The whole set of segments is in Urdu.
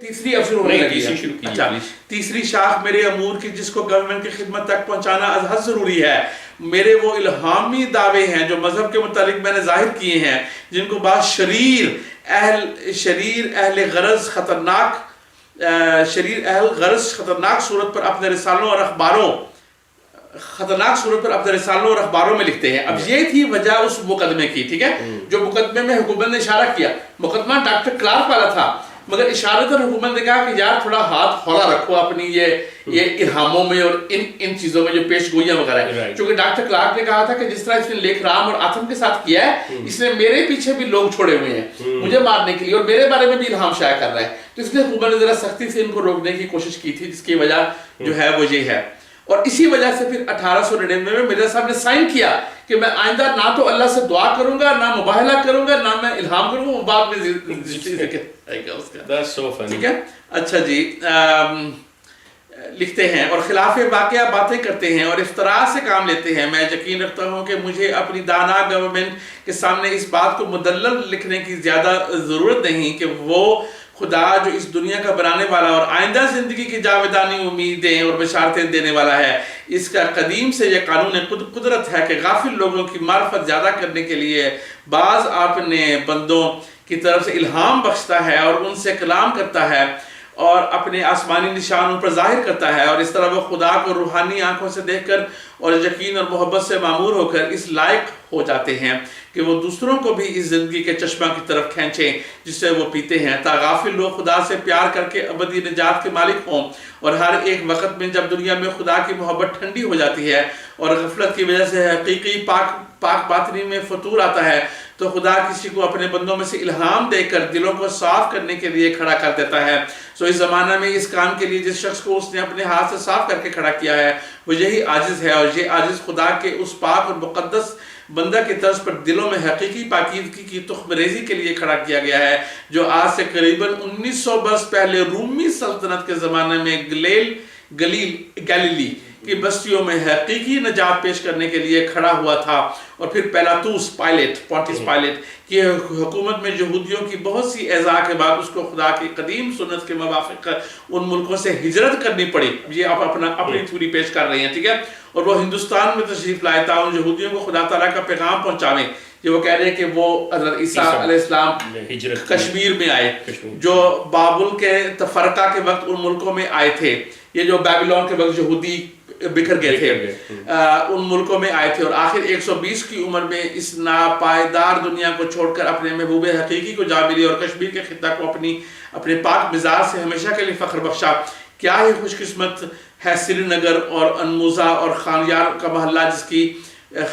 تیسری اب شروع ہونے لگی ہے. اچھا, تیسری شاخ میرے امور کی جس کو گورنمنٹ کی خدمت تک پہنچانا از حد ضروری ہے. میرے وہ الہامی دعوے ہیں جو مذہب کے متعلق میں نے ظاہر کیے ہیں, جن کو بعض شریر اہل غرض خطرناک صورت پر اپنے رسالوں اور اخباروں میں لکھتے ہیں. اب یہ تھی وجہ اس مقدمے کی, ٹھیک ہے, جو مقدمے میں حکومت نے اشارہ کیا. مقدمہ ڈاکٹر کلارک والا تھا, مگر اشارتاً حکومت نے کہا کہ یار تھوڑا ہاتھ ہولہ رکھو اپنی یہ ارہاموں میں اور ان چیزوں میں جو پیش گوئیاں وغیرہ ہیں. چونکہ ڈاکٹر کلارک نے کہا تھا کہ جس طرح اس نے لیک رام اور آتم کے ساتھ کیا ہے, اس نے میرے پیچھے بھی لوگ چھوڑے ہوئے ہیں مجھے مارنے کے لیے اور میرے بارے میں بھی الہام شائع کر رہا ہے. تو اس لیے حکومت نے ذرا سختی سے ان کو روکنے کی کوشش کی تھی, جس کی وجہ جو ہے وہ یہ ہے. اور اسی وجہ سے پھر 1899 میں مرزا صاحب نے سائن کیا کہ میں آئندہ نہ تو اللہ سے دعا کروں گا, نہ مباہلہ کروں گا, نہ میں الہام کروں گا. بعد میں ٹھیک ہے. اچھا جی, لکھتے ہیں اور خلاف واقعہ باتیں کرتے ہیں اور افتراء سے کام لیتے ہیں. میں یقین رکھتا ہوں کہ مجھے اپنی دانا گورنمنٹ کے سامنے اس بات کو مدلل لکھنے کی زیادہ ضرورت نہیں کہ وہ خدا جو اس دنیا کا بنانے والا اور آئندہ زندگی کی جاودانی امیدیں اور بشارتیں دینے والا ہے, اس کا قدیم سے یہ قانون قدرت ہے کہ غافل لوگوں کی معرفت زیادہ کرنے کے لیے بعض اپنے بندوں کی طرف سے الہام بخشتا ہے اور ان سے کلام کرتا ہے اور اپنے آسمانی نشان ان پر ظاہر کرتا ہے, اور اس طرح وہ خدا کو روحانی آنکھوں سے دیکھ کر اور یقین اور محبت سے معمور ہو کر اس لائق ہو جاتے ہیں کہ وہ دوسروں کو بھی اس زندگی کے چشمہ کی طرف کھینچیں جس سے وہ پیتے ہیں, تاکہ غافل لوگ خدا سے پیار کر کے ابدی نجات کے مالک ہوں. اور ہر ایک وقت میں جب دنیا میں خدا کی محبت ٹھنڈی ہو جاتی ہے اور غفلت کی وجہ سے حقیقی پاک باطنی میں فطور آتا ہے, تو خدا کسی کو اپنے بندوں میں سے الہام دے کر دلوں کو صاف کرنے کے لیے کھڑا کر دیتا ہے. سو اس زمانہ میں اس کام کے لیے جس شخص کو اس نے اپنے ہاتھ سے صاف کر کے کھڑا کیا ہے وہ یہی عاجز ہے, اور یہ عاجز خدا کے اس پاک اور مقدس بندہ کی طرز پر دلوں میں حقیقی پاکیزگی کی تخم ریزی کے لیے کھڑا کیا گیا ہے, جو آج سے قریباً 1900 برس پہلے رومی سلطنت کے زمانے میں گلیلی کی بستیوں میں حقیقی نجات پیش کرنے کے لیے کھڑا ہوا تھا. اور پھر پونٹس پائلٹ کی حکومت میں یہودیوں کی بہت سی اعضاء کے بعد اس کو خدا کی قدیم سنت کے موافق ان ملکوں سے ہجرت کرنی پڑی. یہ آپ اپنی تھیوری پیش کر رہے ہیں, ٹھیک ہے, اور وہ ہندوستان میں تشریف لائے تھا ان یہودیوں کو خدا تعالیٰ کا پیغام پہنچانے. یہ وہ کہہ رہے ہیں کہ وہ حضرت عیسیٰ علیہ السلام کشمیر میں آئے, جو بابل کے تفرقہ کے وقت ان ملکوں میں آئے تھے. یہ جو بیبلون کے وقت یہودی بکھر گئے تھے ان ملکوں میں آئے تھے, اور آخر 120 کی عمر میں اس ناپائیدار دنیا کو چھوڑ کر اپنے محبوب حقیقی کو جا ملی اور کشمیر کے خطہ کو اپنے پاک مزاج سے ہمیشہ کے لیے فخر بخشا. کیا ہی خوش قسمت ہے سری نگر اور انموزہ اور خانیار کا محلہ, جس کی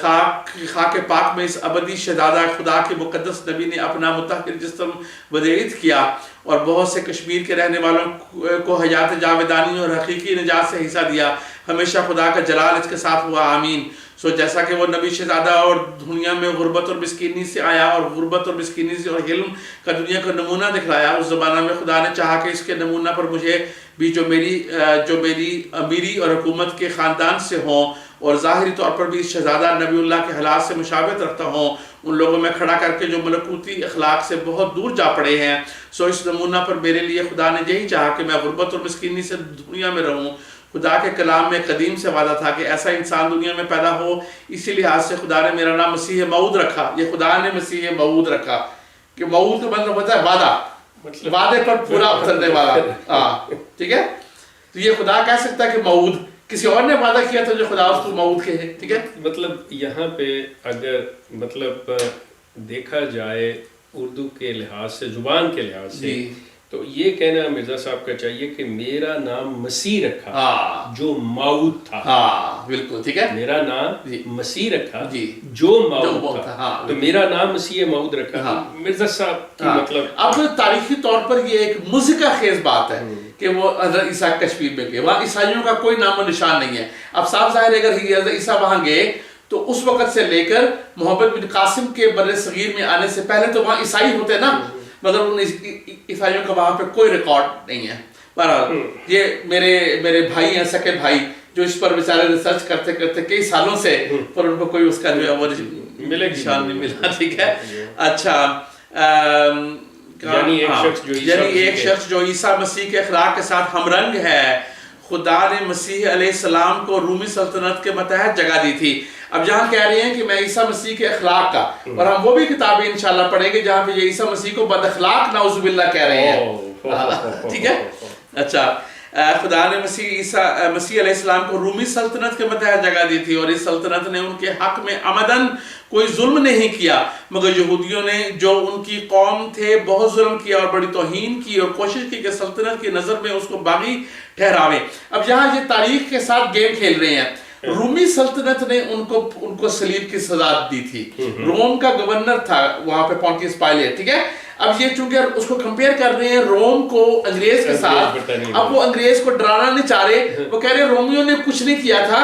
خاک پاک میں اس ابدی شہزادہ خدا کے مقدس نبی نے اپنا مطہر جسم ودیعت کیا, اور بہت سے کشمیر کے رہنے والوں کو حیات جاودانی اور حقیقی نجات سے حصہ دیا. ہمیشہ خدا کا جلال اس کے ساتھ ہوا, آمین. سو جیسا کہ وہ نبی شہزادہ اور دنیا میں غربت اور مسکینی سے آیا اور غربت اور مسکینی سے اور علم کا دنیا کا نمونہ دکھلایا, اس زمانہ میں خدا نے چاہا کہ اس کے نمونہ پر مجھے بھی جو میری امیری اور حکومت کے خاندان سے ہوں اور ظاہری طور پر بھی شہزادہ نبی اللہ کے حالات سے مشابہت رکھتا ہوں, ان لوگوں میں کھڑا کر کے جو ملکوتی اخلاق سے بہت دور جا پڑے ہیں. سو اس نمونہ پر میرے لیے خدا نے یہی چاہا کہ میں غربت اور مسکینی سے دنیا میں رہوں. خدا کے کلام میں قدیم سے وعدہ تھا کہ ایسا انسان دنیا میں پیدا ہو, اسی لحاظ سے خدا نے میرا نام مسیح موعود رکھا. یہ خدا نے مسیح موعود رکھا کہ موعود کا مطلب ہوتا ہے وعدہ, وعدے پر پورا اترنے والا. ٹھیک ہے, تو یہ خدا کہہ سکتا ہے کہ موعود, کسی اور نے وعدہ کیا تھا جو خدا اس کو موعود کہے. ٹھیک ہے, مطلب یہاں پہ اگر مطلب دیکھا جائے اردو کے لحاظ سے, زبان کے لحاظ سے, تو یہ کہنا مرزا صاحب کا چاہیے کہ میرا نام مسیح رکھا جو موعود تھا. بالکل ٹھیک ہے, میرا نام مسیح رکھا جو موعود تھا, تو میرا نام مسیح موعود رکھا. مرزا صاحب کی مطلب اب تاریخی طور پر یہ ایک مضحکہ خیز بات ہے کہ وہ حضرت عیسیٰ کشمیر میں گئے, وہاں عیسائیوں کا کوئی نام و نشان نہیں ہے. اب صاف ظاہر ہے اگر حضرت عیسیٰ وہاں گئے تو اس وقت سے لے کر محمد بن قاسم کے بر صغیر میں آنے سے پہلے تو وہاں عیسائی ہوتے نا, مگر ان عیسائیوں کا وہاں پہ کوئی ریکارڈ نہیں ہے. بہرحال یہ میرے بھائی ہیں, سکے بھائی, جو اس پر بیچارے ریسرچ کرتے کرتے کئی سالوں سے, پر ان کو کوئی اس کا جو ہے وہ نشان نہیں ملا. ٹھیک ہے, اچھا, یعنی ایک شخص جو عیسیٰ مسیح کے اخلاق کے ساتھ ہم رنگ ہے، خدا نے مسیح علیہ السلام کو رومی سلطنت کے متحد جگہ دی تھی. اب جہاں کہہ رہے ہیں کہ میں عیسیٰ مسیح کے اخلاق کا، اور ہم وہ بھی کتابیں انشاءاللہ پڑھیں گے جہاں پہ یہ عیسیٰ مسیح کو بد اخلاق نعوذ باللہ کہہ رہے ہیں. ٹھیک ہے. اچھا، خدا نے مسیح علیہ السلام کو رومی سلطنت کے متحد جگہ دی تھی، اور اس سلطنت نے ان کے حق میں عمدن کوئی ظلم نہیں کیا، مگر یہودیوں نے جو ان کی قوم تھے بہت ظلم کیا اور بڑی توہین کی اور کوشش کی کہ سلطنت کی نظر میں اس کو باغی ٹھہراویں. اب یہاں یہ تاریخ کے ساتھ گیم کھیل رہے ہیں. رومی سلطنت نے ان کو صلیب کی سزا دی تھی. روم کا گورنر تھا وہاں پہ پونٹیس پائلیٹ. ٹھیک ہے. اب یہ چونکہ اس کو کمپیئر کر رہے ہیں روم کو انگریز کے ساتھ، اب وہ انگریز کو ڈرانا نہیں چاہ رہے، وہ کہہ رہے ہیں رومیوں نے کچھ نہیں کیا تھا،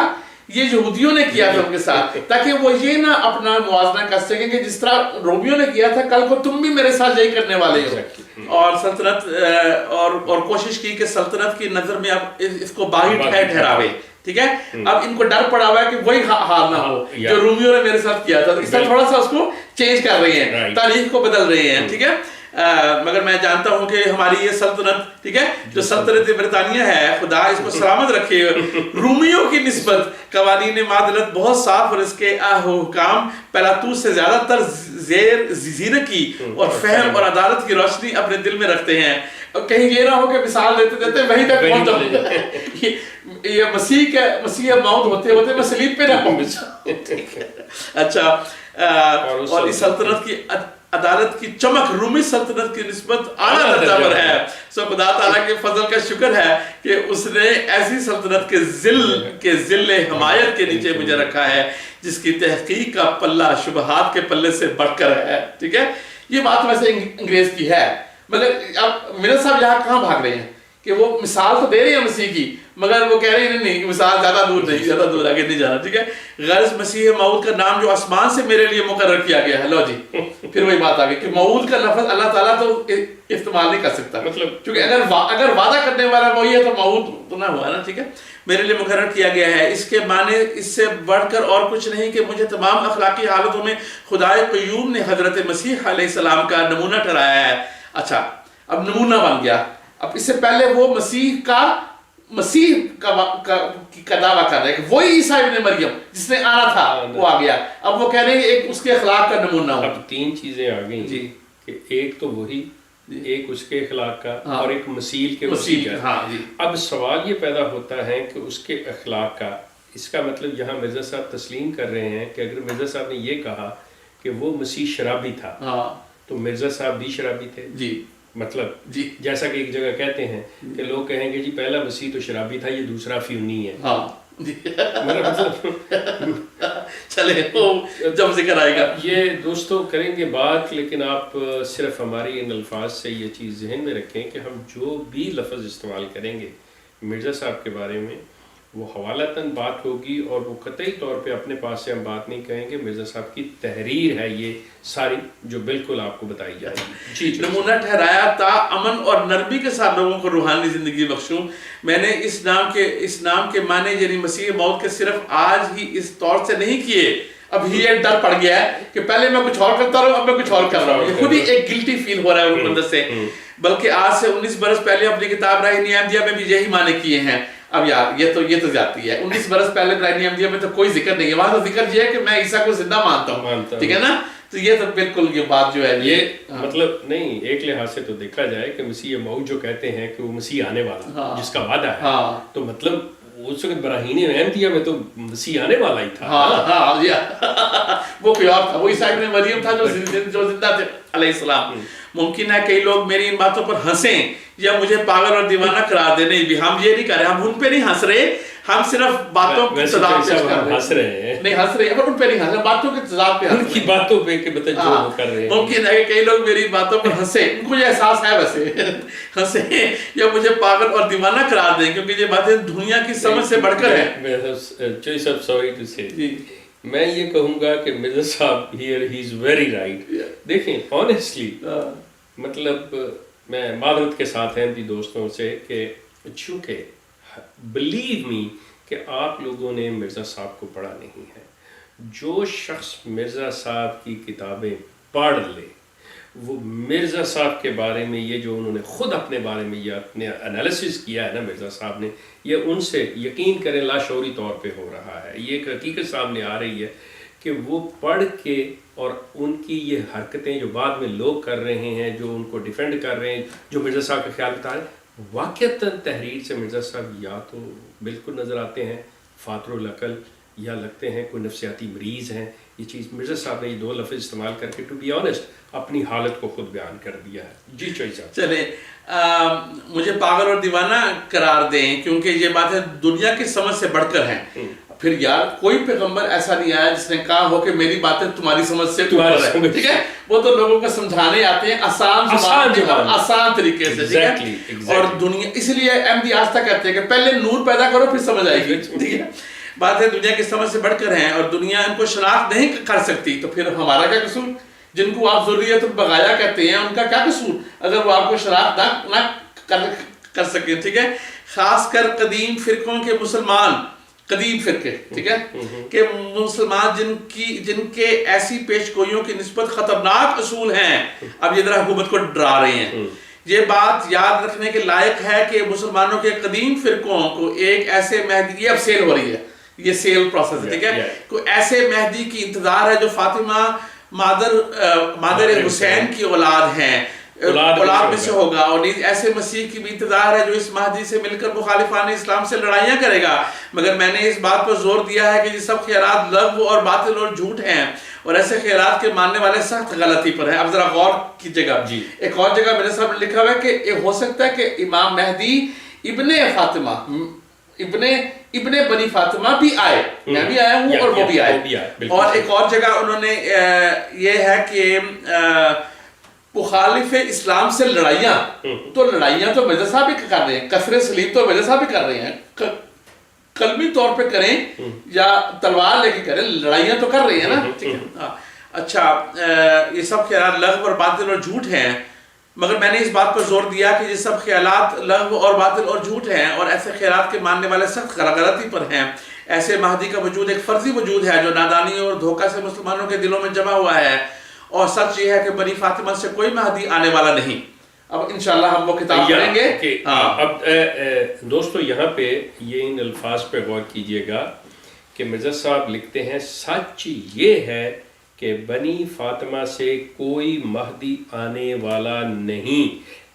یہ یہودیوں نے کیا تھا ان کے ساتھ، تاکہ وہ یہ نہ اپنا موازنہ کر سکیں کہ جس طرح رومیوں نے کیا تھا کل کو تم بھی میرے ساتھ یہی کرنے والے ہو. اور سلطنت اور کوشش کی کہ سلطنت کی نظر میں اب اس کو باغی ٹھہراوے. ٹھیک ہے. اب ان کو ڈر پڑا ہوا ہے کہ وہی حال نہ ہو جو رومیوں نے میرے ساتھ کیا تھا، اس طرح تھوڑا سا اس کو چینج کر رہے ہیں، تاریخ کو بدل رہے ہیں. ٹھیک ہے. مگر میں جانتا ہوں کہ ہماری یہ سلطنت، ٹھیک ہے، جو سلطنت برطانیہ ہے، خدا اس کو سلامت رکھے، رومیوں کی نسبت قوانین معادلت بہت صاف اور اس کے حکام پیلاطوس سے زیادہ تر زیرکی اور فہم اور عدالت کی روشنی اپنے دل میں رکھتے ہیں. اور کہیں یہ نہ ہو کہ مثال دیتے دیتے وہیں تک پہنچ جاؤں، یہ مسیح موت ہوتے ہوتے میں صلیب پہ نہ پہنچ جاؤں. اچھا، اور اس سلطنت کی عدالت کی چمک رومی سلطنت کی نسبت اعلیٰ درجہ پر ہے. سو خدا تعالیٰ کے فضل کا شکر ہے کہ اس نے ایسی سلطنت کے ذل حمایت کے نیچے مجھے رکھا ہے جس کی تحقیق کا پلہ شبہات کے پلے سے بڑھ کر ہے. ٹھیک ہے. یہ بات ویسے انگریز کی ہے، مگر اب مرزا صاحب یہاں کہاں بھاگ رہے ہیں کہ وہ مثال تو دے رہے ہیں مسیح کی، مگر وہ کہہ رہے ہیں نہیں مثال زیادہ دور نہیں، زیادہ دور آگے نہیں جانا. ٹھیک ہے. غرض مسیح موعود کا نام جو آسمان سے میرے لیے مقرر کیا گیا ہے. لو جی، پھر وہی بات آ گئی کہ موعود کا لفظ اللہ تعالیٰ تو استعمال نہیں کر سکتا، مطلب کیونکہ اگر وعدہ کرنے والا وہی ہے تو موعود تو نہ ہوا نا. ٹھیک ہے. میرے لیے مقرر کیا گیا ہے. اس کے معنی اس سے بڑھ کر اور کچھ نہیں کہ مجھے تمام اخلاقی حالتوں میں خدائے قیوم نے حضرت مسیح علیہ السلام کا نمونہ ٹھہرایا ہے. اچھا، اب نمونہ بن گیا. اب اس سے پہلے وہ مسیح کا دعویٰ کر رہے ہیں کہ وہی عیسیٰ ابن مریم جس نے آنا تھا وہ آ گیا. اب وہ کہہ رہے ہیں ایک اس کے اخلاق کا نمونہ ہو. اب تین چیزیں آ گئی جی، کہ ایک تو وہی، ایک اس کے اخلاق کا، اور ایک مسیح کے مسیح کا. اب سوال یہ پیدا ہوتا ہے کہ اس کے اخلاق کا، اس کا مطلب یہاں مرزا صاحب تسلیم کر رہے ہیں کہ اگر مرزا صاحب نے یہ کہا کہ وہ مسیح شرابی تھا تو مرزا صاحب بھی شرابی تھے. جی، مطلب جی جیسا کہ ایک جگہ کہتے ہیں کہ لوگ کہیں گے جی پہلا مسیح تو شرابی تھا، یہ دوسرا فیونی ہے. چلے جب ذکر آئے گا یہ دوستوں کریں گے بات، لیکن آپ صرف ہماری ان الفاظ سے یہ چیز ذہن میں رکھیں کہ ہم جو بھی لفظ استعمال کریں گے مرزا صاحب کے بارے میں وہ حوالتاً بات ہوگی، اور وہ قطعی طور پہ اپنے پاس سے ہم بات نہیں کہیں گے. مرزا صاحب کی تحریر ہے یہ ساری جو بالکل آپ کو بتائی جائے گی. نمونہ ٹھہرایا تا امن اور نرمی کے ساتھ لوگوں کو روحانی زندگی بخشوں. میں نے اس نام کے معنی یعنی مسیح موت کے صرف آج ہی اس طور سے نہیں کیے. اب ہی ایک ڈر پڑ گیا ہے کہ پہلے میں کچھ اور کرتا رہا ہوں، اب میں کچھ اور کر رہا ہوں. خود ہی ایک گلٹی فیل ہو رہا ہے اندر سے. بلکہ آج سے 19 برس پہلے اپنی کتاب راہ احمدیہ میں بھی یہی معنی کیے ہیں. اب یار یہ تو زیادتی ہے. 19 برس پہلے راہ احمدیہ میں تو کوئی ذکر نہیں ہے، وہاں تو ذکر یہ ہے کہ میں عیسیٰ کو زندہ مانتا ہوں. ٹھیک ہے نا. تو یہ تو بالکل یہ بات جو ہے یہ مطلب نہیں، ایک لحاظ سے تو دیکھا جائے کہ مسیح موعود جو کہتے ہیں کہ وہ مسیح آنے والا جس کا وعدہ ہے، تو مطلب اس وقت براہین احمدیہ میں تو مسیح آنے والا ہی تھا. وہ کوئی اور تھا، وہ عیسیٰ ابن مریم تھا جو زندہ تھے علیہ السلام. ممکن ہے کئی لوگ میری ان باتوں پر ہنسیں یا مجھے پاگل اور دیوانہ قرار دیں. نہیں بھی ہم یہ نہیں کر رہے، ہم ان پہ نہیں ہنس رہے، ہم صرف باتوں کی تضاد پیش کر رہے ہنس رہے ہیں. نہیں ہنس رہے ہیں، ان پہ نہیں ہنس رہے، باتوں کی تضاد پہ ان کی باتوں پہ کہ توجہ کر رہے ہیں. ممکن ہے کہ کئی لوگ میری باتوں پر ہنسیں، ان کو یہ احساس ہے ویسے ہنسیں یا مجھے پاگل اور دیوانہ قرار دیں، کیونکہ یہ باتیں دنیا کی سمجھ سے بڑھ کر ہیں. میں یہ کہوں گا کہ مرزا صاحب here he is very right. دیکھیں آنیسٹلی مطلب میں معذرت کے ساتھ ہیں بھی دوستوں سے کہ چونکہ بلیو می کہ آپ لوگوں نے مرزا صاحب کو پڑھا نہیں ہے. جو شخص مرزا صاحب کی کتابیں پڑھ لے وہ مرزا صاحب کے بارے میں یہ جو انہوں نے خود اپنے بارے میں یہ اپنے انالیسس کیا ہے نا مرزا صاحب نے، یہ ان سے یقین کریں لاشعوری طور پہ ہو رہا ہے. یہ ایک حقیقت سامنے آ رہی ہے کہ وہ پڑھ کے اور ان کی یہ حرکتیں جو بعد میں لوگ کر رہے ہیں، جو ان کو ڈیفینڈ کر رہے ہیں، جو مرزا صاحب کا خیال بتا رہے ہیں، واقعتاً تحریر سے مرزا صاحب یا تو بالکل نظر آتے ہیں فاتر العقل، یا لگتے ہیں کوئی نفسیاتی مریض ہیں. یہ چیز مرزا صاحب نے یہ 2 لفظ استعمال کر کے ٹو بی آنیسٹ اپنی حالت کو خود بیان کر دیا ہے. جی چوئی صاحب. چلیں مجھے پاگل اور دیوانہ قرار دیں، کیونکہ یہ باتیں دنیا کی سمجھ سے بڑھ کر ہیں. پھر یار کوئی پیغمبر ایسا نہیں آیا جس نے کہا ہو کہ میری باتیں تمہاری سمجھ سے اوپر ہے، ٹھیک ہے. وہ تو لوگوں کو سمجھانے آتے ہیں آسان طریقے سے، ٹھیک ہے. اور دنیا اس لیے احمدی آستہ کہتے ہیں کہ پہلے نور پیدا کرو پھر سمجھ آئے گی، ٹھیک ہے. باتیں دنیا کی سمجھ سے بڑھ کر ہیں اور دنیا ان کو شناخت نہیں کر سکتی، تو پھر ہمارا کیا قصور؟ جن کو آپ ذریت البغایا کہتے ہیں ان کا کیا قصور اگر وہ آپ کو شناخت نہ کر سکیں، ٹھیک ہے. خاص کر قدیم فرقوں کے مسلمان، قدیم فرقے، ٹھیک ہے، کہ مسلمان جن کے ایسی پیش گوئیوں کی نسبت خطرناک اصول ہیں، اب یہ ذرا حکومت کو ڈرا رہے ہیں. یہ بات یاد رکھنے کے لائق ہے کہ مسلمانوں کے قدیم فرقوں کو ایک ایسے مہدی، یہ اب سیل ہو رہی ہے، یہ سیل پروسیس ہے، ٹھیک ہے، کوئی ایسے مہدی کی انتظار ہے جو فاطمہ مادر حسین کی اولاد ہیں، اولاد میں سے ہوگا، اور ایسے مسیح کی بھی انتظار ہے جو اس مہدی سے مل کر مخالفان اسلام سے لڑائیاں کرے گا. مگر میں نے اس بات پر زور دیا ہے کہ یہ سب خیالات لغو اور باطل اور جھوٹ ہیں، اور ایسے خیالات کے ماننے والے سخت غلطی پر ہیں. اب ذرا غور کیجئے گا. ایک اور جگہ میرے ساتھ لکھا ہوا ہے کہ یہ ہو سکتا ہے کہ امام مہدی ابن فاطمہ، ابن بنی فاطمہ بھی آئے، میں بھی آیا ہوں اور وہ بھی آئے. اور ایک اور جگہ انہوں نے یہ ہے کہ مخالف اسلام سے لڑائیاں، تو لڑائیاں تو مرزا صاحب بھی کر رہے ہیں، کسر سلیب تو مرزا صاحب بھی کر رہے ہیں، قلبی طور پہ کریں یا تلوار لے کے کریں، لڑائیاں تو کر رہے ہیں نا، ٹھیک ہے. اچھا، یہ سب خیالات لغو اور باطل اور جھوٹ ہیں، مگر میں نے اس بات پر زور دیا کہ یہ سب خیالات لغو اور باطل اور جھوٹ ہیں، اور ایسے خیالات کے ماننے والے سخت غلطی پر ہیں. ایسے مہدی کا وجود ایک فرضی وجود ہے جو نادانی اور دھوکہ سے مسلمانوں کے دلوں میں جمع ہوا ہے، اور سچ یہ ہے کہ بنی فاطمہ سے کوئی مہدی آنے والا نہیں. اب انشاءاللہ ہم وہ کتاب پڑھیں گے. اب دوستو یہاں پہ یہ ان الفاظ پہ غور کیجئے گا کہ مرزا صاحب لکھتے ہیں سچ یہ ہے کہ بنی فاطمہ سے کوئی مہدی آنے والا نہیں،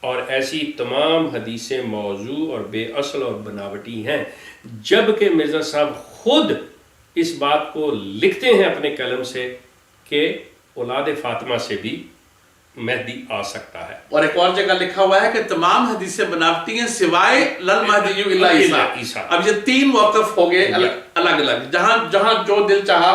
اور ایسی تمام حدیثیں موضوع اور بے اصل اور بناوٹی ہیں. جبکہ مرزا صاحب خود اس بات کو لکھتے ہیں اپنے قلم سے کہ اولاد فاطمہ سے بھی مہدی آ سکتا ہے. اور ایک اور جگہ لکھا ہوا ہے کہ تمام حدیثیں بناوٹی ہیں سوائے للمہدی الا عیسیٰ. اب یہ 3 موقف ہو گئے الگ الگ، جہاں جو دل چاہا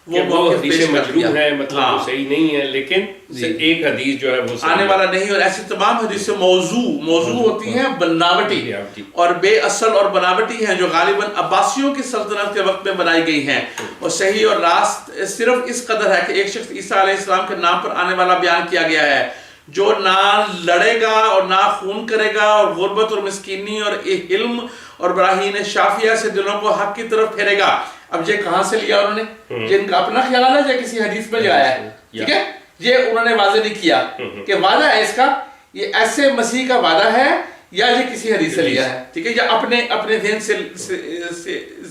وہ حدیث مجروح ہے، مطلب وہ صحیح نہیں ہے، لیکن ایک حدیث جو ہے وہ آنے والا نہیں. اور ایسی تمام حدیثیں موضوع ہوتی ہیں، بناوٹی اور بے اصل اور بناوٹی ہیں، جو غالباً عباسیوں کی سلطنت کے وقت میں بنائی گئی ہیں. اور صحیح اور راست صرف اس قدر ہے کہ ایک شخص عیسیٰ علیہ السلام کے نام پر آنے والا بیان کیا گیا ہے، جو نہ لڑے گا اور نہ خون کرے گا، اور غربت اور مسکینی اور علم اور براہین شافیہ سے دلوں کو حق کی طرف پھیرے گا. اب یہ کہاں سے لیا انہوں نے؟ یہ ان کا اپنا خیال ہے یا کسی حدیث میں جو آیا ہے؟ ٹھیک ہے، یہ انہوں نے واضح نہیں کیا کہ وعدہ ہے اس کا، یہ ایسے مسیح کا وعدہ ہے یا یہ کسی حدیث سے لیا ہے، ٹھیک ہے، یا اپنے ذہن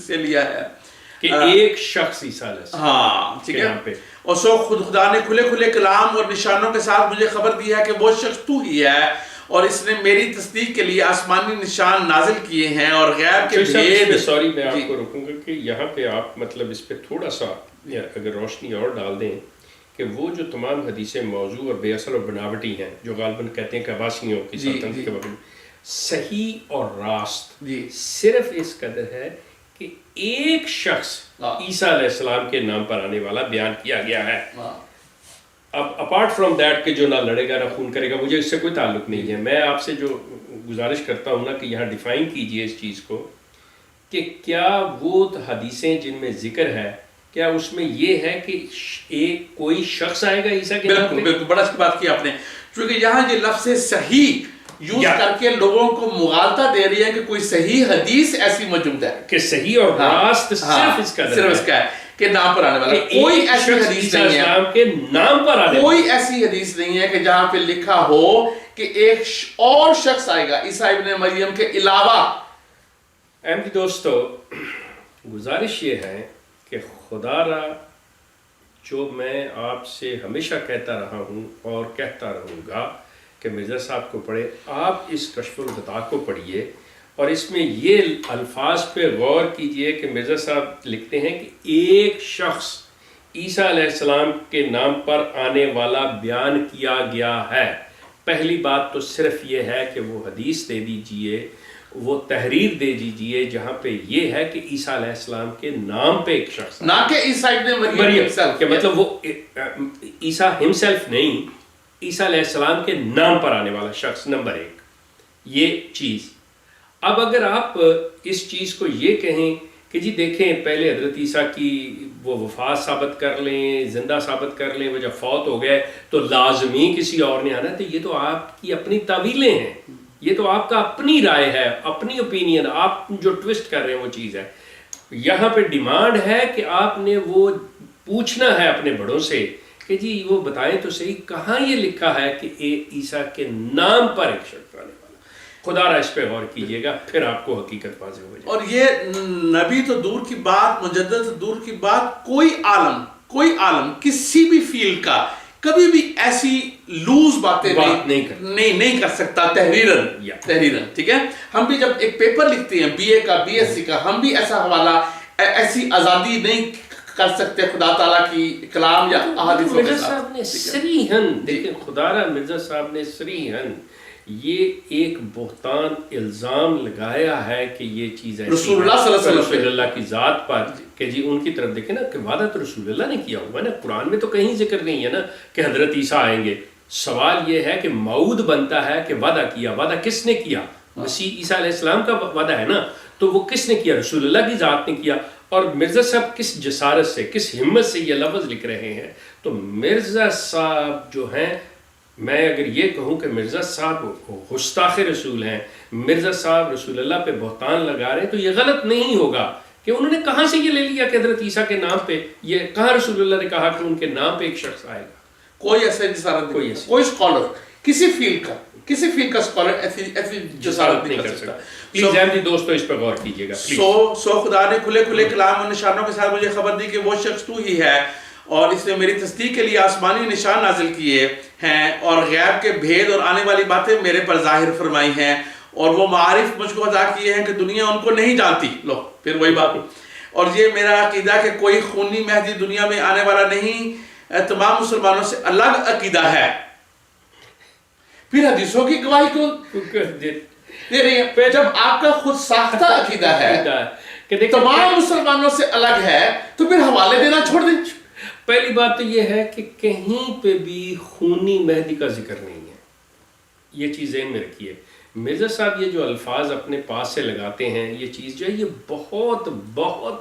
سے لیا ہے کہ ایک شخص عیسیٰ علیہ السلام. ہاں ٹھیک ہے. اور سو خدا نے کھلے کلام اور نشانوں کے ساتھ مجھے خبر دی ہے کہ وہ شخص تو ہی ہے، اور اس نے میری تصدیق کے لیے آسمانی نشان نازل کیے ہیں اور غیب کے بھید. سوری میں آپ کو رکوں گا کہ یہاں پہ آپ مطلب اس پہ تھوڑا سا اگر روشنی اور ڈال دیں کہ وہ جو تمام حدیثیں موضوع اور بے اصل اور بناوٹی ہیں، جو غالباً کہتے ہیں کہ عباسیوں کی سلطنت کے وقت، صحیح اور راست صرف اس قدر ہے کہ ایک شخص عیسیٰ علیہ السلام کے نام پر آنے والا بیان کیا گیا ہے. اب اپارٹ فرام دیٹ کہ جو نہ لڑے گا نہ خون کرے گا، مجھے اس سے کوئی تعلق نہیں ہے. میں آپ سے جو گزارش کرتا ہوں نا کہ یہاں ڈیفائن کیجئے اس چیز کو کہ کیا وہ حدیثیں جن میں ذکر ہے، کیا اس میں یہ ہے کہ ایک کوئی شخص آئے گا عیسیٰ کے نام پہ؟ بالکل بڑا اچھی بات کی آپ نے، کیونکہ یہاں یہ لفظ صحیح یوز کر کے لوگوں کو مغالطہ دے رہی ہے کہ کوئی صحیح حدیث ایسی موجود ہے کہ صحیح اور راست صرف اس کا ہے کے نام پر آنے والا. کوئی ایسی حدیث نہیں ہے اسلام کے نام پر آنے کوئی ایسی حدیث نہیں ہے کہ جہاں پہ لکھا ہو کہ ایک اور شخص آئے گا عیسیٰ ابن مریم کے علاوہ. احمدی دوستو، گزارش یہ ہے کہ خدا را جو میں آپ سے ہمیشہ کہتا رہا ہوں اور کہتا رہوں گا کہ مرزا صاحب کو پڑھے، آپ اس کشف الغطا کو پڑھیے اور اس میں یہ الفاظ پہ غور کیجئے کہ مرزا صاحب لکھتے ہیں کہ ایک شخص عیسیٰ علیہ السلام کے نام پر آنے والا بیان کیا گیا ہے. پہلی بات تو صرف یہ ہے کہ وہ حدیث دے دیجئے، وہ تحریر دے دیجئے جہاں پہ یہ ہے کہ عیسیٰ علیہ السلام کے نام پہ ایک شخص، نہ کہ عیسیٰ ابن مریم کہ مطلب وہ عیسیٰ ہمسیلف نہیں، عیسیٰ علیہ السلام کے نام پر آنے والا شخص. نمبر 1 یہ چیز. اب اگر آپ اس چیز کو یہ کہیں کہ جی دیکھیں پہلے حضرت عیسیٰ کی وہ وفات ثابت کر لیں، زندہ ثابت کر لیں، وہ جب فوت ہو گئے تو لازمی کسی اور نے آنا، تو یہ تو آپ کی اپنی تعویلیں ہیں، یہ تو آپ کا اپنی رائے ہے، اپنی اوپینین، آپ جو ٹوسٹ کر رہے ہیں وہ چیز ہے. یہاں پہ ڈیمانڈ ہے کہ آپ نے وہ پوچھنا ہے اپنے بڑوں سے کہ جی وہ بتائیں تو صحیح کہاں یہ لکھا ہے کہ عیسیٰ کے نام پر ایک شخص آنے والا. خدا را اس پہ غور کیجئے گا، پھر آپ کو حقیقت واضح ہو جائے. اور یہ نبی تو دور کی بات، مجدد تو دور کی بات، کوئی عالم کسی بھی فیلڈ کا کبھی بھی ایسی لوز باتیں نہیں کر سکتا تحریرن. ٹھیک ہے، ہم بھی جب ایک پیپر لکھتے ہیں BA کا BSc کا، ہم بھی ایسا حوالہ، ایسی آزادی نہیں کر سکتے خدا تعالیٰ کی کلام یا احادیث. مرزا صاحب نے صریحاً، دیکھیں خدا را مرزا صاحب نے صریحاً یہ ایک بہتان الزام لگایا ہے کہ یہ چیز ہے رسول اللہ صلی اللہ علیہ وسلم، رسول اللہ کی ذات پر، کہ جی ان کی طرف دیکھیں نا کہ وعدہ تو رسول اللہ نے کیا ہوا ہے نا. قرآن میں تو کہیں ذکر نہیں ہے نا کہ حضرت عیسیٰ آئیں گے. سوال یہ ہے کہ موعود بنتا ہے کہ وعدہ کیا، وعدہ کس نے کیا؟ مسیح عیسیٰ علیہ السلام کا وعدہ ہے نا، تو وہ کس نے کیا؟ رسول اللہ کی ذات نے کیا. اور مرزا صاحب کس جسارت سے، کس ہمت سے یہ لفظ لکھ رہے ہیں. تو مرزا صاحب جو ہیں، میں اگر یہ کہوں کہ مرزا صاحب گستاخ رسول ہیں، مرزا صاحب رسول اللہ پہ بہتان لگا رہے ہیں، تو یہ غلط نہیں ہوگا کہ انہوں نے کہاں سے یہ لے لیا کہ حضرت عیسیٰ کے نام پہ، یہ کہاں رسول اللہ نے کہا کہ ان کے نام پہ ایک شخص آئے گا. کوئی ایسے جسارت نہیں، کوئی اسکالر کسی فیلڈ کا اسکالر ایسی جسارت نہیں کر سکتا. پلیز احمدی دوستو اس پر غور کیجئے گا. سو خدا نے کھلے کلام اور نشانوں کے ساتھ مجھے خبر دی کہ وہ شخص تو ہی ہے، اور اس نے میری تصدیق کے لیے آسمانی نشان نازل کیے ہیں اور غیب کے بھید اور آنے والی باتیں میرے پر ظاہر فرمائی ہیں، اور وہ معارف مجھ کو عطا کیے ہیں کہ دنیا ان کو نہیں جانتی. لو پھر وہی بات. اور یہ میرا عقیدہ کہ کوئی خونی مہدی دنیا میں آنے والا نہیں، تمام مسلمانوں سے الگ عقیدہ ہے. پھر حدیثوں کی گواہی کیوں دے رہی ہے جب آپ کا خود ساختہ عقیدہ ہے تمام مسلمانوں سے الگ ہے، تو پھر حوالے دینا چھوڑ دیں. پہلی بات تو یہ ہے کہ کہیں پہ بھی خونی مہدی کا ذکر نہیں ہے، یہ چیز ذہن میں رکھیے. مرزا صاحب یہ جو الفاظ اپنے پاس سے لگاتے ہیں، یہ چیز جو ہے یہ بہت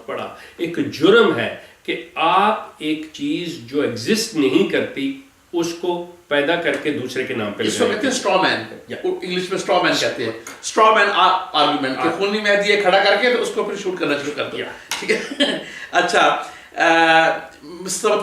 بڑا ایک جرم ہے کہ آپ ایک چیز جو ایگزسٹ نہیں کرتی اس کو پیدا کر کے دوسرے کے نام پہ اس کو کہتے ہیں سٹرا مین، انگلش میں سٹرا مین کہتے ہیں، سٹرا مین آرگومنٹ، کہ خونی مہدی یہ کھڑا کر کے تو اس کو پھر شوٹ کرنا شروع کر دیا. ٹھیک ہے. اچھا،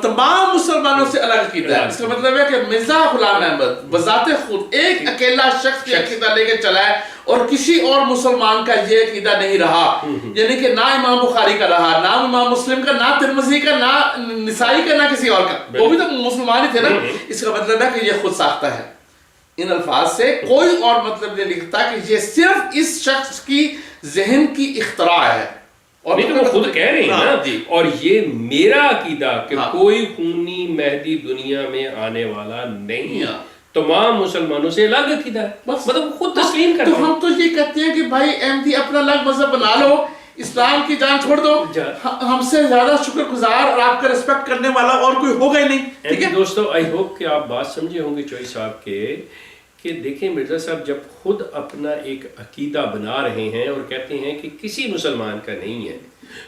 تمام مسلمانوں سے الگ عقیدہ ہے. اس کا مطلب ہے کہ مرزا غلام احمد بذات خود ایک اکیلا شخص یہ عقیدہ لے کے چلا ہے، اور کسی اور مسلمان کا یہ عقیدہ نہیں رہا. یعنی کہ نہ امام بخاری کا رہا، نہ امام مسلم کا، نہ ترمذی کا، نہ نسائی کا، نہ کسی اور کا. وہ بھی تو مسلمان ہی تھے نا. اس کا مطلب ہے کہ یہ خود ساختہ ہے. ان الفاظ سے کوئی اور مطلب نہیں لکھتا کہ یہ صرف اس شخص کی ذہن کی اختراع ہے. اور نہیں تو وہ خود کہہ رہے ہیں نا. اور یہ میرا عقیدہ کہ کوئی خونی مہدی دنیا میں آنے والا نہیں، تمام مسلمانوں سے الگ عقیدہ ہے، مطلب خود تسلیم کرتے ہیں. تو ہم تو یہ کہتے ہیں کہ بھائی احمدی اپنا الگ مذہب بنا لو، اسلام کی جان چھوڑ دو، ہم سے زیادہ شکر گزار اور آپ کا ریسپیکٹ کرنے والا اور کوئی ہوگا ہی نہیں. ٹھیک ہے دوستو، آئی ہوپ کہ آپ بات سمجھے ہوں گے چوئی صاحب کے، کہ دیکھیں مرزا صاحب جب خود اپنا ایک عقیدہ بنا رہے ہیں اور کہتے ہیں کہ کسی مسلمان کا نہیں ہے،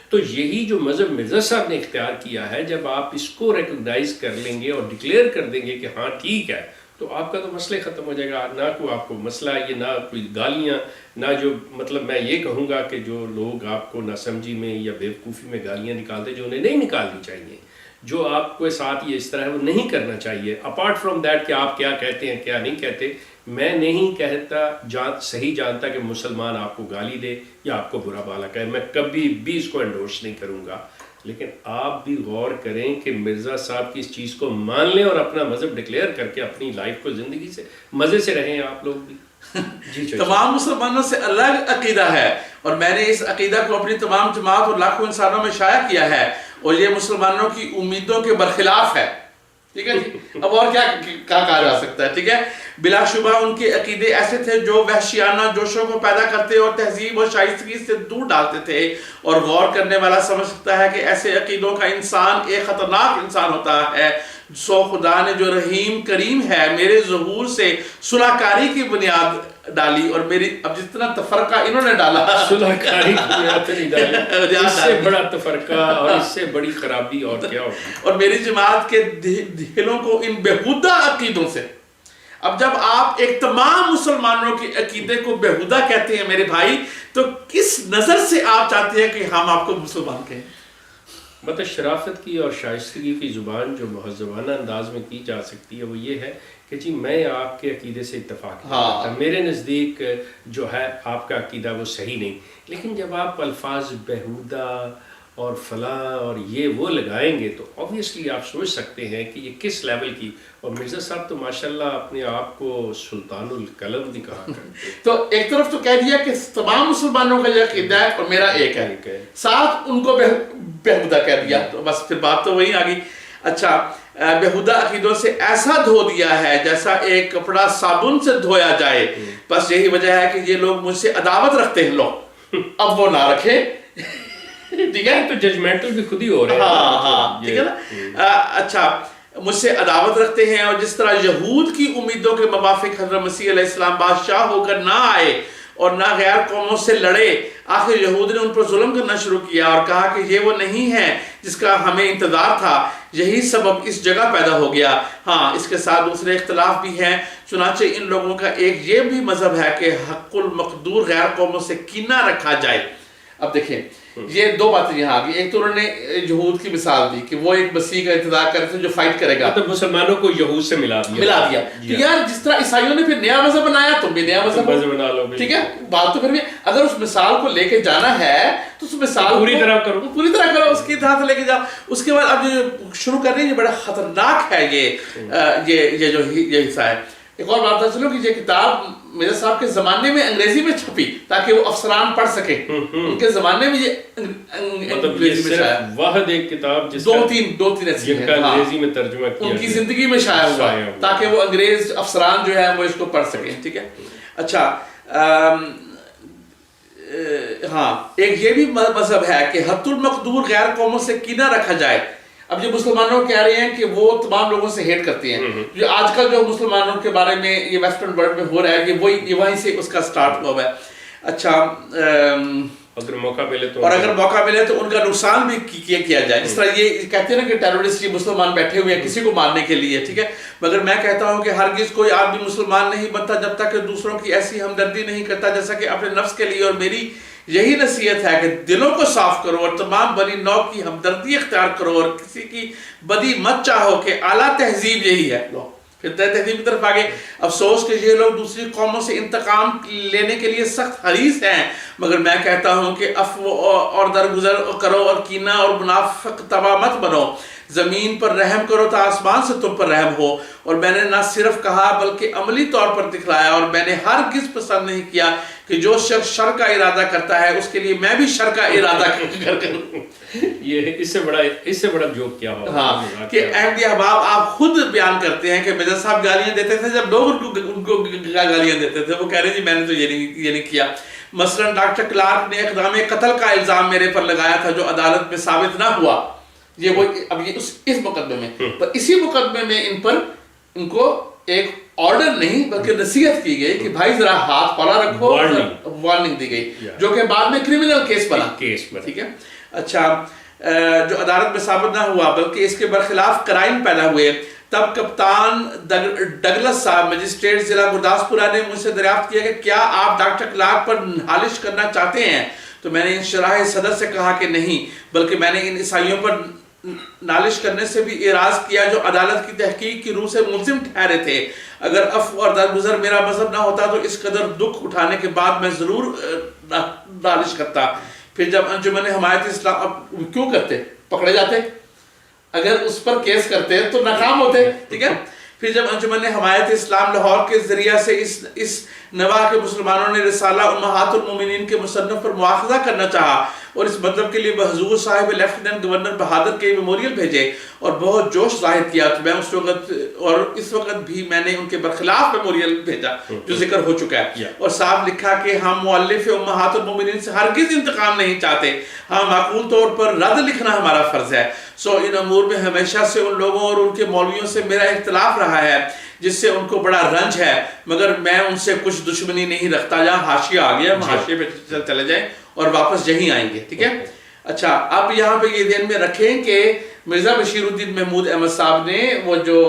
تو یہی جو مذہب مرزا صاحب نے اختیار کیا ہے، جب آپ اس کو ریکگنائز کر لیں گے اور ڈکلیئر کر دیں گے کہ ہاں ٹھیک ہے تو آپ کا تو مسئلہ ختم ہو جائے گا، نہ کوئی آپ کو مسئلہ یہ، نہ کوئی گالیاں، نہ جو مطلب میں یہ کہوں گا کہ جو لوگ آپ کو ناسمجھی میں یا بیوقوفی میں گالیاں نکالتے جو انہیں نہیں نکالنی چاہیے، جو آپ کے ساتھ یہ اس طرح ہے وہ نہیں کرنا چاہیے. اپارٹ فرام دیٹ کہ آپ کیا کہتے ہیں کیا نہیں کہتے، میں نہیں کہتا صحیح جانتا کہ مسلمان آپ کو گالی دے یا آپ کو برا بھلا کہے، میں کبھی بھی اس کو انڈورس نہیں کروں گا. لیکن آپ بھی غور کریں کہ مرزا صاحب کی اس چیز کو مان لیں اور اپنا مذہب ڈکلیئر کر کے اپنی لائف کو زندگی سے مزے سے رہیں آپ لوگ بھی. تمام مسلمانوں سے الگ عقیدہ ہے، اور میں نے اس عقیدہ کو اپنی تمام جماعت اور لاکھوں انسانوں میں شائع کیا ہے، اور یہ مسلمانوں کی امیدوں کے برخلاف ہے. ٹھیک ہے جی، اب اور کیا کہا جا سکتا ہے. ٹھیک ہے، بلا شبہ ان کے عقیدے ایسے تھے جو وحشیانہ جوشوں کو پیدا کرتے اور تہذیب اور شائستگی سے دور ڈالتے تھے، اور غور کرنے والا سمجھ سکتا ہے کہ ایسے عقیدوں کا انسان ایک خطرناک انسان ہوتا ہے. سو خدا نے جو رحیم کریم ہے میرے ظہور سے صلح کاری کی بنیاد ڈالی، اور میری اب جتنا تفرقہ انہوں نے ڈالا، صلح کاری کی بنیاد نہیں ڈالی، اس سے بڑا تفرقہ اور اس سے بڑی خرابی اور کیا ہوگی. اور میری جماعت کے دلوں کو ان بیہودہ عقیدوں سے. اب جب آپ ایک تمام مسلمانوں کے عقیدے کو بیہودہ کہتے ہیں میرے بھائی، تو کس نظر سے آپ چاہتے ہیں کہ ہم آپ کو مسلمان کہیں؟ مطلب شرافت کی اور شائستگی کی زبان جو مہذبانہ انداز میں کی جا سکتی ہے وہ یہ ہے کہ جی میں آپ کے عقیدے سے اتفاق نہیں کرتا، میرے نزدیک جو ہے آپ کا عقیدہ وہ صحیح نہیں. لیکن جب آپ الفاظ بیہودہ اور فلاں اور یہ وہ لگائیں گے تو obviously آپ سوچ سکتے ہیں کہ یہ کس لیول کی. اور مرزا صاحب تو ماشاءاللہ اپنے آپ کو سلطان القلم بھی کہا کرتے. تو ایک طرف تو کہہ دیا کہ تمام مسلمانوں کا یہ عقیدہ ہے اور میرا ایک ہے، ساتھ ان کو بیہودہ کہہ دیا، تو بس پھر بات تو وہی آ گئی. اچھا، بیہودہ عقیدوں سے ایسا دھو دیا ہے جیسا ایک کپڑا صابن سے دھویا جائے. بس یہی وجہ ہے کہ یہ لوگ مجھ سے عداوت رکھتے ہیں. لو اب وہ نہ رکھے. ٹھیک ہے، تو ججمنٹل بھی خود ہی ہو رہے ہیں. ہاں ٹھیک ہے نا. اچھا، مجھ سے عداوت رکھتے ہیں، اور جس طرح یہود کی امیدوں کے موافق حضرت مسیح علیہ السلام بادشاہ ہو کر نہ آئے اور نہ غیر قوموں سے لڑے، آخر یہود نے ان پر ظلم کرنا شروع کیا اور کہا کہ یہ وہ نہیں ہے جس کا ہمیں انتظار تھا. یہی سبب اس جگہ پیدا ہو گیا. ہاں، اس کے ساتھ دوسرے اختلاف بھی ہیں. چنانچہ ان لوگوں کا ایک یہ بھی مذہب ہے کہ حق المقدور غیر قوموں سے کینہ رکھا جائے. اب دیکھیں، یہ دو باتیں یہاں آ گئی. ایک تو انہوں نے یہود کی مثال دی کہ وہ ایک مسیح کا انتظار کر رہے تھے جو فائٹ کرے گا، مطلب مسلمانوں کو یہود سے ملا دیا. تو یار جس طرح عیسائیوں نے پھر نیا مذہب بنایا، تم بھی نیا مذہب بنا لو. ٹھیک ہے، بات تو پھر بھی اگر اس مثال کو لے کے جانا ہے تو اس مثال پوری طرح کرو، اس کی طرح سے لے کے جاؤ. اس کے بعد اب جو شروع کر رہے ہیں یہ بڑا خطرناک ہے. یہ جو یہ حصہ ہے. ایک اور بات چلو کہ یہ کتاب مرزا صاحب کے زمانے میں انگریزی میں چھپی تاکہ وہ افسران پڑھ سکیں. ان کے زمانے میں یہ انگریزی میں شائع، واحد ایک کتاب جس دو تین ایسی جن کا انگریزی میں ترجمہ کیا ان کی زندگی میں شائع ہوا تاکہ وہ انگریز افسران جو ہے وہ اس کو پڑھ سکیں. ٹھیک ہے. اچھا، ہاں، ایک یہ بھی مذہب ہے کہ حد المقدور غیر قوموں سے کینہ رکھا جائے. اب یہ مسلمانوں کہہ رہے ہیں کہ وہ تمام لوگوں سے ہیٹ کرتے ہیں. جو آج کل جو مسلمانوں کے بارے میں یہ ویسٹرن ورلڈ میں ہو رہا ہے یہ وہیں سے اس کا سٹارٹ ہوا ہے. اچھا، اگر موقع ملے تو ان کا نقصان بھی کیا جائے. جس طرح یہ کہتے ہیں نا کہ ٹیرورسٹ یہ مسلمان بیٹھے ہوئے ہیں کسی کو مارنے کے لیے. ٹھیک ہے، مگر میں کہتا ہوں کہ ہرگز کوئی آدمی مسلمان نہیں بنتا جب تک کہ دوسروں کی ایسی ہمدردی نہیں کرتا جیسا کہ اپنے نفس کے لیے. اور میری یہی نصیحت ہے کہ دلوں کو صاف کرو اور تمام بنی نوع کی ہمدردی اختیار کرو اور کسی کی بدی مت چاہو، کہ اعلیٰ تہذیب یہی ہے. لو پھر تہذیب کی طرف آگے. افسوس کہ یہ لوگ دوسری قوموں سے انتقام لینے کے لیے سخت حریص ہیں، مگر میں کہتا ہوں کہ عفو اور درگزر کرو اور کینہ اور منافق طبع مت بنو. زمین پر رحم کرو تا آسمان سے تم پر رحم ہو. اور میں نے نہ صرف کہا بلکہ عملی طور پر دکھلایا. اور میں نے ہرگز پسند نہیں کیا کہ جو شخص شر کا ارادہ کرتا ہے اس کے لیے میں بھی شر کا ارادہ کروں. یہ اس سے بڑا جوک کیا ہوگا. ہاں، کہ احمدی احباب آپ خود بیان کرتے ہیں کہ مرزا صاحب گالیاں دیتے تھے جب لوگ ان کو گالیاں دیتے تھے. وہ کہہ رہے جی میں نے تو یہ نہیں کیا. مثلا ڈاکٹر کلارک نے اقدام قتل کا الزام میرے پر لگایا تھا جو عدالت میں ثابت نہ ہوا. یہ وہ اب یہ اس مقدمے میں، پر اسی مقدمے میں ان کو ایک آرڈر نہیں بلکہ نصیحت کی گئی کہ بھائی ذرا ہاتھ کھولا رکھو. وارننگ دی گئی جو کہ بعد میں کرمنل کیس بنا. ٹھیک ہے. اچھا، جو عدالت میں ثابت نہ ہوا بلکہ اس کے برخلاف قرائن پیدا ہوئے، تب کپتان ڈگلس صاحب مجسٹریٹ ضلع گرداسپورہ نے مجھ سے دریافت کیا کہ کیا آپ ڈاکٹر کلارک پر نالش کرنا چاہتے ہیں؟ تو میں نے ان شرح صدر سے کہا کہ نہیں، بلکہ میں نے ان عیسائیوں پر نالش کرنے سے بھی اعراض کیا جو عدالت کی تحقیق کی روح سے ملزم ٹھہرے تھے۔ اگر عفو اور درگزر میرا مذہب نہ ہوتا تو اس قدر دکھ اٹھانے کے بعد میں ضرور نالش کرتا۔ پھر جب انجمن حمایت اسلام، اب کیوں کرتے؟ پکڑے جاتے، اگر اس پر کیس کرتے تو ناکام ہوتے، ٹھیک ہے۔ پھر جب انجمن حمایت اسلام لاہور کے ذریعہ سے اس نواح کے مسلمانوں نے رسالہ امہات المومنین کے مصنف پر مواخذہ کرنا چاہا اور اس مطلب کے لیے حضور صاحب لیفٹیننٹ گورنر بہادر کے میموریل بھیجے اور بہت جوش ظاہر کیا، تو میں اس وقت بھی میں نے ان کے برخلاف میموریل بھیجا جو ذکر ہو چکا ہے، اور صاف لکھا کہ ہم مؤلف امہات المومنین سے ہرگز انتقام نہیں چاہتے، ہاں معقول طور پر رد لکھنا ہمارا فرض ہے۔ ان امور میں ہمیشہ سے ان لوگوں اور ان کے مولویوں سے میرا اختلاف رہا ہے جس سے ان کو بڑا رنج ہے، مگر میں ان سے کچھ دشمنی نہیں رکھتا۔ جہاں حاشیہ آ گیا، ہم حاشیے پہ چلے جائیں اور واپس یہیں آئیں گے، ٹھیک ہے۔ اچھا، اب یہاں پہ یہ ذہن میں رکھیں کہ مرزا بشیر الدین محمود احمد صاحب نے وہ جو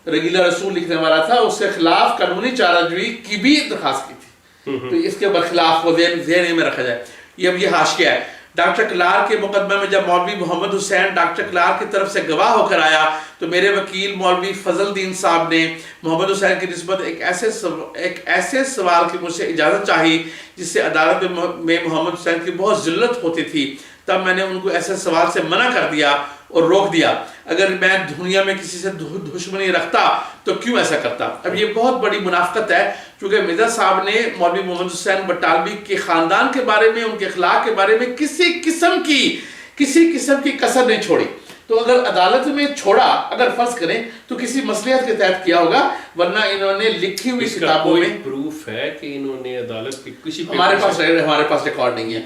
رگیلا رسول لکھنے والا تھا اس کے خلاف قانونی چارہ جوئی کی بھی درخواست کی تھی، تو اس کے برخلاف وہ ذہن میں رکھا جائے۔ یہ حاشیہ ہے۔ ڈاکٹر کلارک کے مقدمہ میں جب مولوی محمد حسین ڈاکٹر کلارک کی طرف سے گواہ ہو کر آیا تو میرے وکیل مولوی فضل الدین صاحب نے محمد حسین کی نسبت ایک ایسے سوال کی مجھ سے اجازت چاہی جس سے عدالت میں محمد حسین کی بہت ذلت ہوتی تھی۔ تب میں نے ان کو ایسے سوال سے منع کر دیا اور روک دیا۔ اگر میں دنیا میں کسی سے دشمنی رکھتا تو کیوں ایسا کرتا؟ اب یہ بہت بڑی منافقت ہے، کیونکہ مرزا صاحب نے مولوی محمد حسین بٹالوی کے خاندان کے بارے میں، ان کے اخلاق کے بارے میں کسی قسم کی کسر نہیں چھوڑی۔ تو اگر عدالت میں چھوڑا، اگر فرض کریں تو کسی مصلحت کے تحت کیا ہوگا، ورنہ انہوں نے لکھی ہوئی کتابوں میں پروف ہے کہ انہوں نے عدالت کی کسی ہمارے پاس ریکارڈ نہیں ہے،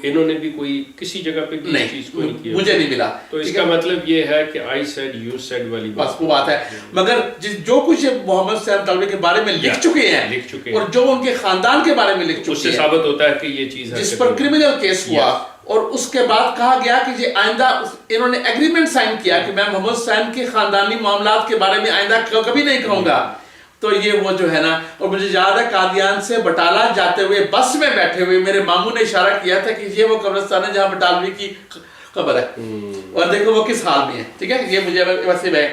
انہوں نے بھی کوئی کسی جگہ پہ نہیں، چیز کو نہیں کیا، مجھے نہیں ملا۔ تو اس کا مطلب یہ ہے کہ I said you said والی بس وہ بات ہے۔ مگر جو کچھ محمد حسین طلبی کے بارے میں لکھ چکے ہیں اور جو ان کے خاندان کے بارے میں لکھ چکے ہیں، اس سے ثابت ہوتا ہے کہ یہ چیز ہے جس پر کرمنل کیس ہوا، اور اس کے بعد کہا گیا کہ یہ آئندہ انہوں نے ایگریمنٹ سائن کیا کہ میں محمد حسین کے خاندانی معاملات کے بارے میں آئندہ کبھی نہیں کہوں گا۔ تو یہ وہ جو ہے نا، اور مجھے یاد ہے قادیان سے بٹالہ جاتے ہوئے بس میں بیٹھے ہوئے میرے ماموں نے اشارہ کیا تھا کہ یہ وہ قبرستان ہے جہاں بٹالوی کی قبر ہے، اور دیکھو وہ کس حال میں ہے، ٹھیک ہے۔ یہ مجھے ویسے میں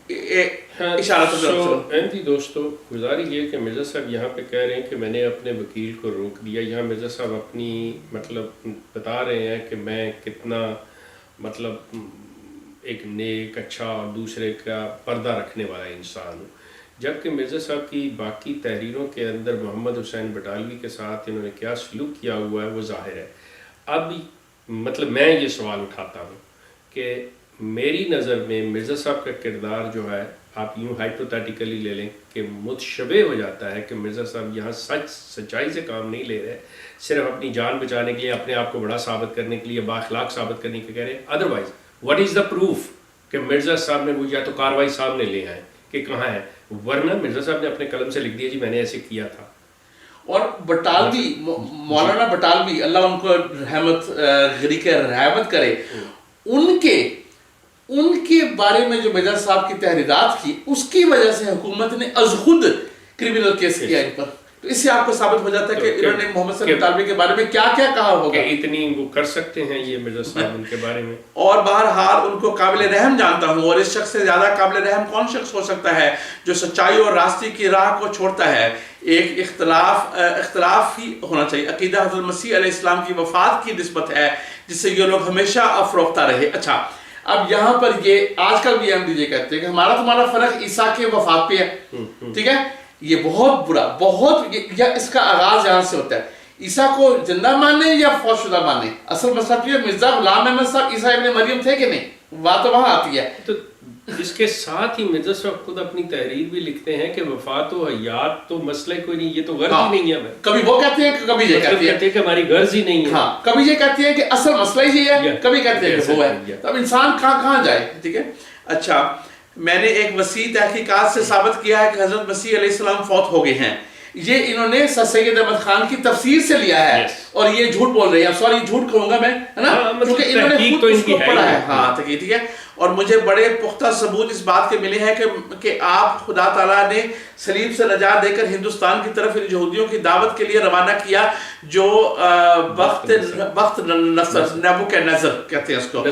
اشارہ تو دوستو گزارش یہ کہ مرزا صاحب یہاں پہ کہہ رہے ہیں کہ میں نے اپنے وکیل کو روک دیا۔ یہاں مرزا صاحب اپنی مطلب بتا رہے ہیں کہ میں کتنا مطلب ایک نیک اچھا اور دوسرے کا پردہ رکھنے والا انسان ہوں، جبکہ مرزا صاحب کی باقی تحریروں کے اندر محمد حسین بٹالوی کے ساتھ انہوں نے کیا سلوک کیا ہوا ہے وہ ظاہر ہے۔ اب مطلب میں یہ سوال اٹھاتا ہوں کہ میری نظر میں مرزا صاحب کا کردار جو ہے، آپ یوں ہائپوتھیٹیکلی لے لیں کہ متشبہ ہو جاتا ہے کہ مرزا صاحب یہاں سچائی سے کام نہیں لے رہے، صرف اپنی جان بچانے کے لیے، اپنے آپ کو بڑا ثابت کرنے کے لیے، بااخلاق ثابت کرنے کے کہہ رہے ہیں۔ Otherwise what is the proof کہ مرزا صاحب نے وہ یا تو کاروائی سامنے لے آئے کہ کہاں ہے، ورنہ مرزا صاحب نے اپنے قلم سے لکھ دیا جی میں نے ایسے کیا تھا۔ اور بٹالوی، مولانا بٹالوی اللہ ان کو رحمت کرے، ان کے بارے میں جو مرزا صاحب کی تحریرات کی، اس کی وجہ سے حکومت نے از خود کرمنل کیس کیا ان پر۔ تو اس سے آپ کو ثابت ہو جاتا ہے کہ انہوں نے محمد صلی اللہ علیہ وسلم کے بارے میں کیا کیا کہا ہوگا، اتنی وہ کر سکتے ہیں یہ مرزا صاحب ان کے بارے میں۔ اور بہرحال ان کو قابل رحم جانتا ہوں، اور اس شخص سے زیادہ قابل رحم کون شخص ہو سکتا ہے جو سچائی اور راستی کی راہ کو چھوڑتا ہے۔ ایک اختلاف ہی ہونا چاہیے، عقیدہ حضرت مسیح علیہ السلام کی وفات کی نسبت ہے جس سے یہ لوگ ہمیشہ افروختہ رہے۔ اچھا، اب یہاں پر یہ آج کل بھی احمدی یہ کہتے ہیں کہ ہمارا تمہارا فرق عیسیٰ کے وفات پہ ہے، ٹھیک ہے۔ یہ بہت برا، یا اس کا آغاز یہاں سے ہوتا ہے، عیسیٰ کو زندہ مانے یا فوت شدہ مانے۔ اصل مسئلہ یہ مرزا غلام احمد صاحب عیسیٰ ابن مریم تھے کہ نہیں، بات تو وہاں آتی ہے۔ تو اس کے ساتھ ہی مرزا صاحب خود اپنی تحریر بھی لکھتے ہیں کہ وفات و حیات تو مسئلہ کوئی نہیں، یہ تو غرض ہی نہیں ہے۔ کبھی وہ کہتے ہیں، کبھی یہ کہتے ہیں کہ ہماری غرض ہی نہیں ہے، ہاں، کبھی یہ کہتے ہیں کہ اصل مسئلہ ہی ہے، کبھی کہتے ہیں کہ وہ ہے۔ تو اب انسان کہاں جائے، ٹھیک ہے۔ اچھا، میں نے ایک وسیع تحقیقات سے ثابت کیا ہے کہ حضرت مسیح علیہ السلام فوت ہو گئے ہیں۔ یہ انہوں نے سر سید احمد خان کی تفسیر سے لیا ہے اور یہ جھوٹ بول رہے ہیں. سوری جھوٹ کہوں گا میں, ہے نا, کیونکہ انہوں نے خود اس کو پڑھا ہے. ہاں ٹھیک ہے. اور مجھے بڑے پختہ ثبوت اس بات کے ملے ہیں کہ آپ خدا تعالیٰ نے صلیب سے نجات دے کر ہندوستان کی طرف ان یہودیوں کی دعوت کے لیے روانہ کیا جو بخت نصر, نیبوکیڈنیزر کہتے ہیں اس کو.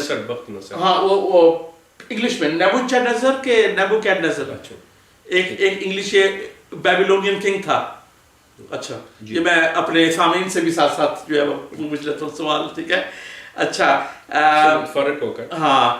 ہاں وہ انگلش میں نیبوکیڈنیزر کے نیبوکیڈنیزر ایک انگلش بیبیلونین کنگ تھا. اچھا یہ میں اپنے سامعین سے بھی ساتھ ساتھ جو ہے وہ پوچھ لیتا ہوں سوال. ٹھیک ہے. اچھا فرق ہو کر ہاں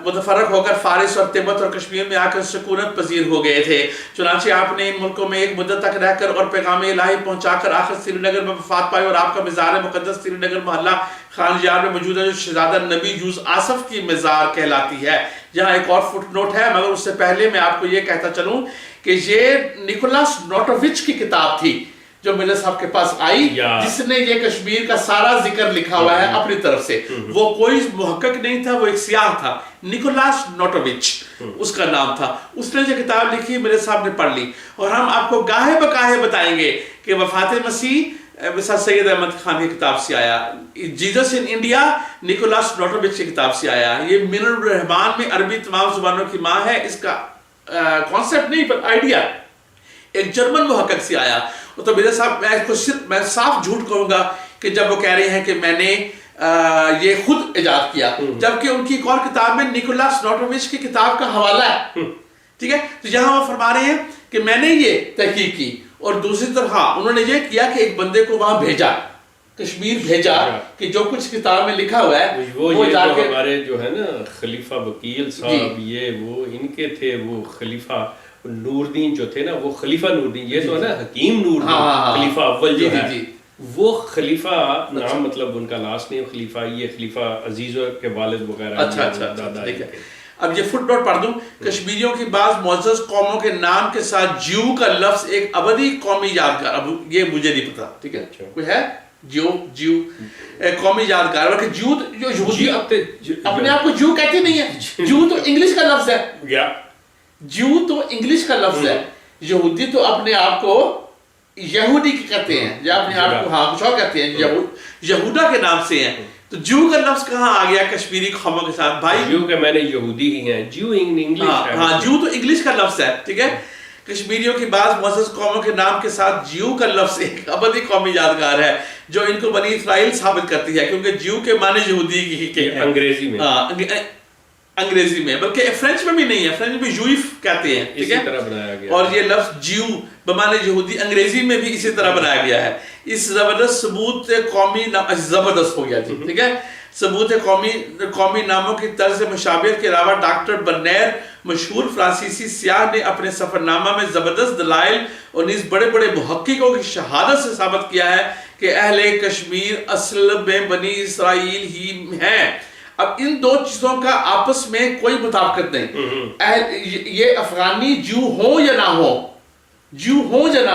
متفرق ہو کر فارس اور تبت اور کشمیر میں آ کر سکونت پذیر ہو گئے تھے. چنانچہ آپ نے ان ملکوں میں ایک مدت تک رہ کر اور پیغام الہی پہنچا کر آخر سری نگر میں وفات پائی. اور آپ کا مزار مقدس سری نگر محلہ خان جار میں موجود ہے جو شہزادہ نبی یوز آصف کی مزار کہلاتی ہے. جہاں ایک اور فٹ نوٹ ہے, مگر اس سے پہلے میں آپ کو یہ کہتا چلوں کہ یہ نکولاس نوٹووچ کی کتاب تھی جو مرزا صاحب کے پاس آئی, جس نے یہ کشمیر کا سارا ذکر لکھا ہوا ہے اپنی طرف سے. وہ کوئی محقق نہیں تھا, وہ ایک سیاح تھا, نکولاس نوٹووچ اس کا نام تھا. اس نے جو کتاب لکھی مرزا صاحب نے پڑھ لی. اور ہم آپ کو گاہے بکاہے بتائیں گے کہ وفات مسیح سر سید احمد خان کی کتاب سے آیا, جیزس ان انڈیا نکولاس نوٹووچ کی کتاب سے آیا. یہ من الرحمان میں عربی تمام زبانوں کی ماں ہے. اس کا کانسیپٹ نہیں پر آئیڈیا ایک جرمن محقق سے آیا. تو میرے صاحب میں صاف جھوٹ کہوں گا کہ جب وہ کہہ رہے ہیں کہ میں نے یہ خود ایجاد کیا, جبکہ ان کی ایک اور کتاب میں نکولاس نوٹووچ کی کتاب کا حوالہ ہے. ٹھیک ہے. تو یہاں وہ فرما رہے ہیں کہ میں نے یہ تحقیق کی, اور دوسری طرف ہاں انہوں نے یہ کیا کہ ایک بندے کو وہاں بھیجا, کشمیر بھیجا, کہ جو کچھ کتاب میں لکھا ہوا ہے وہ جا کے ہمارے جو ہے نا خلیفہ وکیل صاحب یہ وہ ان کے تھے, وہ خلیفہ نوردین جو تھے نا, وہ خلیفہ نوردین, یہ تو ہے نا حکیم نوردین خلیفہ اول جو ہے, وہ خلیفہ نام مطلب ان کا لاسٹ نیم خلیفہ, یہ خلیفہ عزیز کے والد وغیرہ. اچھا. اب یہ فٹ نوٹ پڑھ دوں. کشمیریوں کی بعض معزز قوموں کے نام کے ساتھ جیو کا لفظ ایک ابدی قومی یادگار, اب یہ مجھے نہیں پتا. ٹھیک ہے. کوئی ہے جیو قومی یادگار, بلکہ جیو جو یہودی اپنے آپ کو جیو کہتے نہیں ہے. جیو تو انگلش کا لفظ ہے, جیو تو انگلش کا لفظ ہے. یہودی تو اپنے آپ کو یہودی کہتے ہیں, یا اپنے آپ کو ہاں کچھ اور کہتے ہیں, یہودا کے نام سے ہیں. تو جیو کا لفظ کہاں آ گیا کشمیری قوموں کے ساتھ بھائی؟ جیو کے میں نے یہودی ہی ہیں, جیو انگلش ہے. ہاں جیو تو انگلش کا لفظ ہے. ٹھیک ہے. کشمیریوں کی بعض معزز قوموں کے نام کے ساتھ جیو کا لفظ ایک ابدی قومی یادگار ہے جو ان کو بنی اسرائیل ثابت کرتی ہے, کیونکہ جیو کے معنی یہودی کے ہیں انگریزی میں. انگریزی میں, بلکہ فرینچ میں بھی نہیں ہے, فرینچ میں جوئف کہتے ہیں. ٹھیک ہے. طرح بنایا گیا. اور یہ لفظ جیو بمعنی یہودی انگریزی میں بھی اسی طرح بنایا گیا ہے. اس زبردست ثبوت قومی زبردست ہو گیا جی. ٹھیک ہے. ثبوت قومی ناموں کی طرز مشابہت کے علاوہ ڈاکٹر برنیر مشہور فرانسیسی سیاح نے اپنے سفر نامہ میں زبردست دلائل اور نیز بڑے بڑے محققوں کی شہادت سے ثابت کیا ہے کہ اہل کشمیر اصل میں بنی اسرائیل ہی ہیں. اب ان دو چیزوں کا آپس میں کوئی مطابقت نہیں. یہ افغانی جو ہوں یا نہ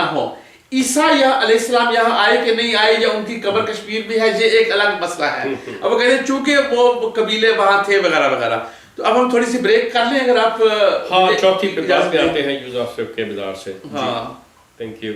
ہوں, عیسیٰ علیہ السلام یہاں آئے کہ نہیں آئے, یا ان کی قبر کشمیر میں ہے, یہ ایک الگ مسئلہ ہے. اب وہ کہتے ہیں چونکہ وہ قبیلے وہاں تھے وغیرہ وغیرہ. تو اب ہم تھوڑی سی بریک کر لیں اگر آپ. ہاں چوتھی پہ آتے ہیں یوز آف کے مزار سے. ہاں تھینک یو.